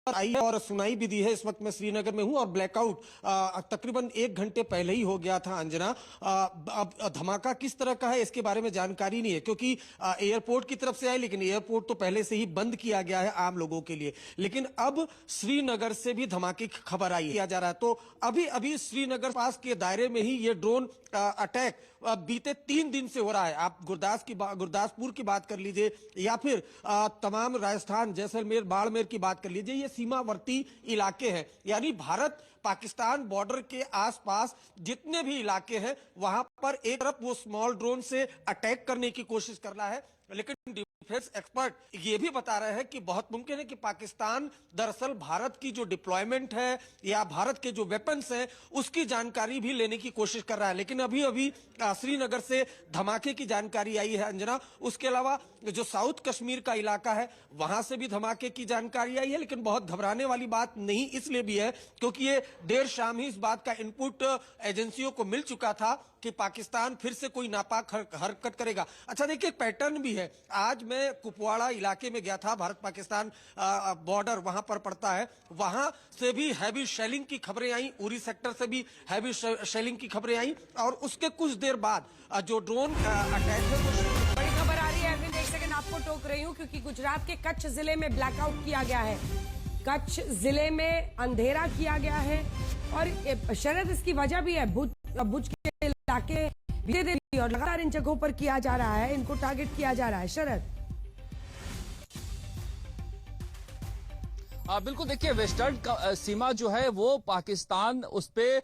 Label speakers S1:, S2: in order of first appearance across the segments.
S1: आई है और सुनाई भी दी है। इस वक्त मैं श्रीनगर में हूं और ब्लैकआउट तकरीबन 1 घंटे पहले ही हो गया था। अंजना, अब धमाका किस तरह का है इसके बारे में जानकारी नहीं है, क्योंकि एयरपोर्ट की तरफ से आई, लेकिन एयरपोर्ट तो पहले से ही बंद किया गया है आम लोगों के लिए। लेकिन अब श्रीनगर से भी धमाके की खबर आई किया जा रहा है। तो अभी अभी श्रीनगर पास के दायरे में ही ये ड्रोन अटैक बीते 3 दिन से हो रहा है। आप गुरदासपुर की बात कर लीजिए या फिर तमाम राजस्थान, जैसलमेर, बाड़मेर की बात कर लीजिए, ये सीमावर्ती इलाके हैं। यानी भारत पाकिस्तान बॉर्डर के आसपास जितने भी इलाके हैं वहां पर एक तरफ वो स्मॉल ड्रोन से अटैक करने की कोशिश कर रहा है, लेकिन डिफेंस एक्सपर्ट ये भी बता रहे हैं कि बहुत मुमकिन है कि पाकिस्तान दरअसल भारत की जो डिप्लॉयमेंट है या भारत के जो वेपन्स हैं उसकी जानकारी भी लेने की कोशिश कर रहा है। लेकिन अभी अभी श्रीनगर से धमाके की जानकारी आई है अंजना। उसके अलावा जो साउथ कश्मीर का इलाका है वहां से भी धमाके की जानकारी आई है, लेकिन बहुत घबराने वाली बात नहीं इसलिए भी है क्योंकि ये देर शाम ही इस बात का इनपुट एजेंसियों को मिल चुका था कि पाकिस्तान फिर से कोई नापाक हरकत करेगा। अच्छा देखिए, एक पैटर्न भी है। आज मैं कुपवाड़ा इलाके में गया था, भारत पाकिस्तान बॉर्डर वहां पर पड़ता है, वहां से भी हैवी शेलिंग की खबरें आई, उरी सेक्टर से भी हैवी शेलिंग की खबरें आई और उसके कुछ देर बाद जो ड्रोन अटैक है वो
S2: बड़ी खबर आ रही है। अरविंद, एक सेकंड आपको टोक रही हूँ क्योंकि गुजरात के कच्छ जिले में ब्लैकआउट किया गया है। कच्छ जिले में अंधेरा किया गया है और शरद इसकी वजह भी है। भुज के इलाके और लगातार इन जगहों पर किया जा रहा है, इनको टारगेट किया जा रहा है। शरद,
S3: बिल्कुल, देखिए वेस्टर्न सीमा जो है वो पाकिस्तान उस पे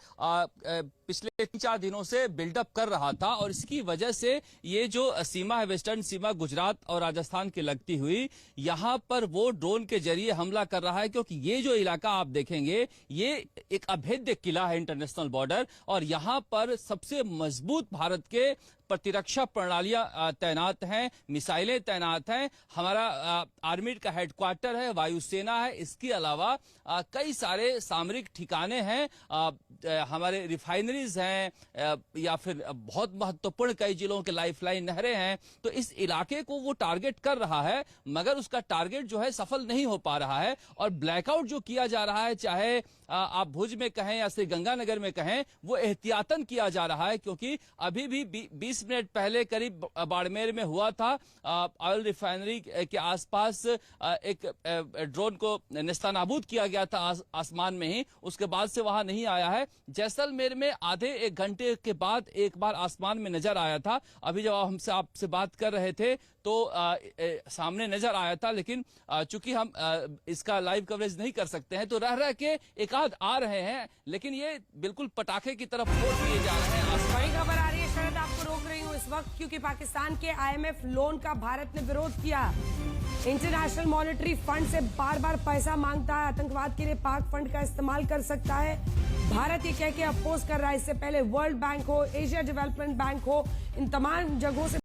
S3: पिछले 3-4 दिनों से बिल्डअप कर रहा था और इसकी वजह से ये जो सीमा है, वेस्टर्न सीमा गुजरात और राजस्थान की लगती हुई, यहां पर वो ड्रोन के जरिए हमला कर रहा है। क्योंकि ये जो इलाका आप देखेंगे ये एक अभेद्य किला है, इंटरनेशनल बॉर्डर, और यहां पर सबसे मजबूत भारत के प्रतिरक्षा प्रणालियां तैनात हैं, मिसाइलें तैनात हैं, हमारा आर्मी का हेडक्वार्टर है, वायुसेना है, इसके अलावा कई सारे सामरिक ठिकाने हैं, हमारे रिफाइनरीज हैं या फिर बहुत महत्वपूर्ण कई जिलों के लाइफलाइन नहरें हैं। तो इस इलाके को वो टारगेट कर रहा है, मगर उसका टारगेट जो है सफल नहीं हो पा रहा है। और ब्लैकआउट जो किया जा रहा है, चाहे आप भुज में कहें या श्री गंगानगर में कहें, वो एहतियातन किया जा रहा है। क्योंकि अभी भी 20 मिनट पहले करीब बाड़मेर में हुआ था, ऑयल रिफाइनरी के आसपास एक ड्रोन को नेस्तनाबूद किया गया था आसमान में ही, उसके बाद से वहां नहीं आया है। जैसलमेर में आधे 1 घंटे के बाद एक बार आसमान में नजर आया था। अभी जब हमसे आपसे बात कर रहे थे तो सामने नजर आया था, लेकिन चूंकि हम इसका लाइव कवरेज नहीं कर सकते हैं तो रह के एक आध आ रहे हैं, लेकिन ये बिल्कुल पटाखे की तरफ फोड़ दिए जा रहे हैं।
S2: बड़ी खबर आ रही है। शरद, आपको रोक रही हूँ इस वक्त क्योंकि पाकिस्तान के IMF लोन का भारत ने विरोध किया। इंटरनेशनल मॉनेटरी फंड से बार बार पैसा मांगता है, आतंकवाद के लिए पाक फंड का इस्तेमाल कर सकता है। भारत ये कह के अपोज कर रहा है। इससे पहले वर्ल्ड बैंक हो, एशिया डेवलपमेंट बैंक हो, इन तमाम जगहों से